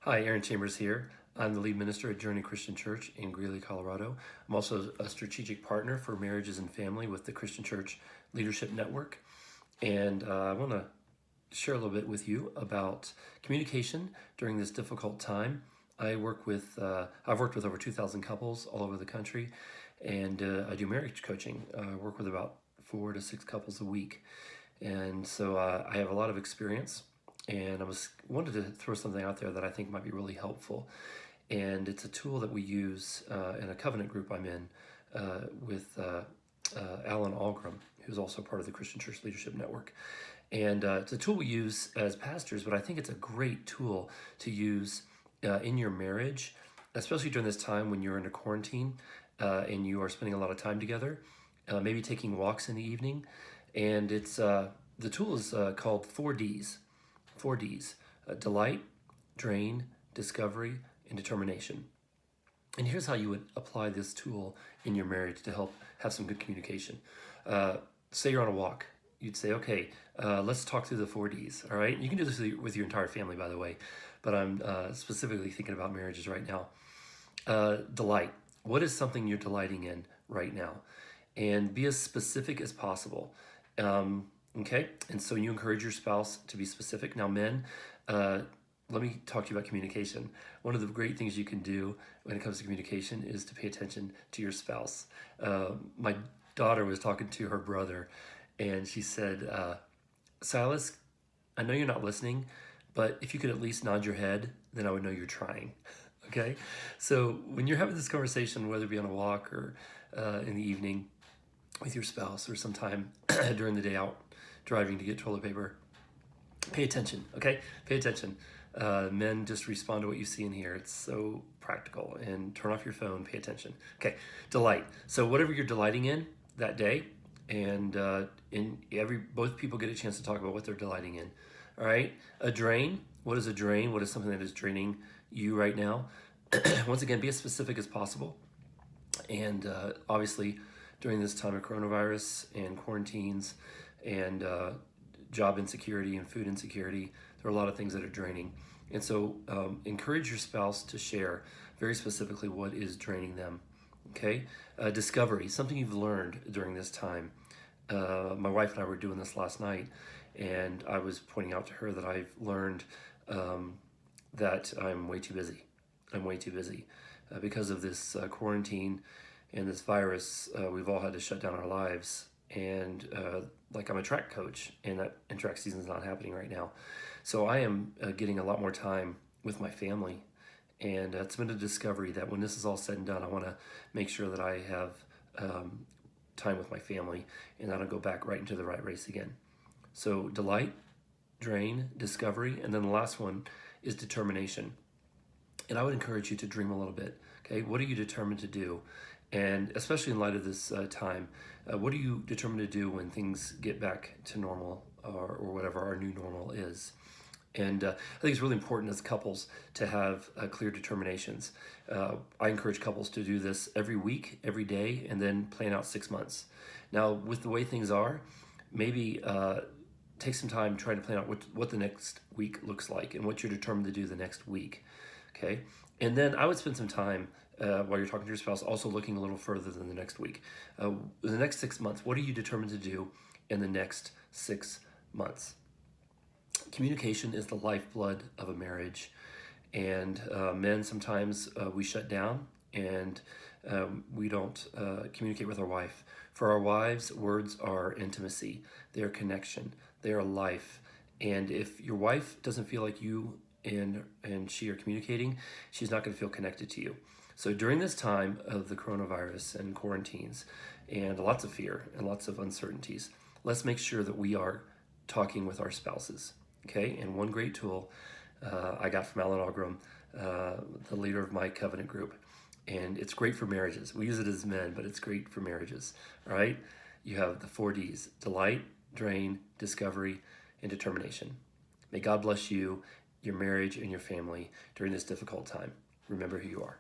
Hi, Aaron Chambers here. I'm the lead minister at Journey Christian Church in Greeley, Colorado. I'm also a strategic partner for marriages and family with the Christian Church Leadership Network. And I want to share a little bit with you about communication during this difficult time. I've worked with over 2,000 couples all over the country, and I do marriage coaching. I work with about 4 to 6 couples a week. And so I have a lot of experience, and wanted to throw something out there that I think might be really helpful. And it's a tool that we use in a covenant group I'm in with Arron, who's also part of the Christian Church Leadership Network. And it's a tool we use as pastors, but I think it's a great tool to use in your marriage, especially during this time when you're in a quarantine and you are spending a lot of time together, maybe taking walks in the evening. And it's the tool is called 4Ds. 4Ds: delight, drain, discovery, and determination. And here's how you would apply this tool in your marriage to help have some good communication. Say you're on a walk. You'd say, okay, let's talk through the 4Ds, all right? You can do this with your entire family, by the way, but I'm specifically thinking about marriages right now. Delight. What is something you're delighting in right now? And be as specific as possible. Okay, and so you encourage your spouse to be specific. Now, men, let me talk to you about communication. One of the great things you can do when it comes to communication is to pay attention to your spouse. My daughter was talking to her brother, and she said, Silas, I know you're not listening, but if you could at least nod your head, then I would know you're trying. Okay, so when you're having this conversation, whether it be on a walk or in the evening with your spouse or sometime during the day out driving to get toilet paper, pay attention, okay? Pay attention. Men, just respond to what you see and hear. It's so practical. And turn off your phone, pay attention. Okay, delight. So whatever you're delighting in that day, and both people get a chance to talk about what they're delighting in. All right, a drain. What is a drain? What is something that is draining you right now? Once again, be as specific as possible. And obviously, during this time of coronavirus and quarantines and job insecurity and food insecurity, there are a lot of things that are draining. And so encourage your spouse to share very specifically what is draining them. Okay? Discovery, something you've learned during this time. My wife and I were doing this last night, and I was pointing out to her that I've learned that I'm way too busy. I'm way too busy. Because of this quarantine and this virus, we've all had to shut down our lives. And like I'm a track coach, and track season is not happening right now. So I am getting a lot more time with my family. And it's been a discovery that when this is all said and done, I want to make sure that I have time with my family and I don't go back right into the rat race again. So delight, drain, discovery, and then the last one is determination. And I would encourage you to dream a little bit. Okay, what are you determined to do? And especially in light of this time, what are you determined to do when things get back to normal or whatever our new normal is? And I think it's really important as couples to have clear determinations. I encourage couples to do this every week, every day, and then plan out 6 months. Now, with the way things are, maybe take some time trying to plan out what the next week looks like and what you're determined to do the next week. Okay, and then I would spend some time while you're talking to your spouse also looking a little further than the next week. The next 6 months, what are you determined to do in the next 6 months? Communication is the lifeblood of a marriage, and men, sometimes we shut down and we don't communicate with our wife. For our wives, words are intimacy, they are connection, they are life. And if your wife doesn't feel like you and she are communicating, she's not going to feel connected to you. So during this time of the coronavirus and quarantines and lots of fear and lots of uncertainties, let's make sure that we are talking with our spouses. Okay, and one great tool I got from Arron, the leader of my covenant group, and it's great for marriages. We use it as men, but it's great for marriages. All right, you have the 4Ds: delight, drain, discovery, and determination. May God bless you, your marriage, and your family during this difficult time. Remember who you are.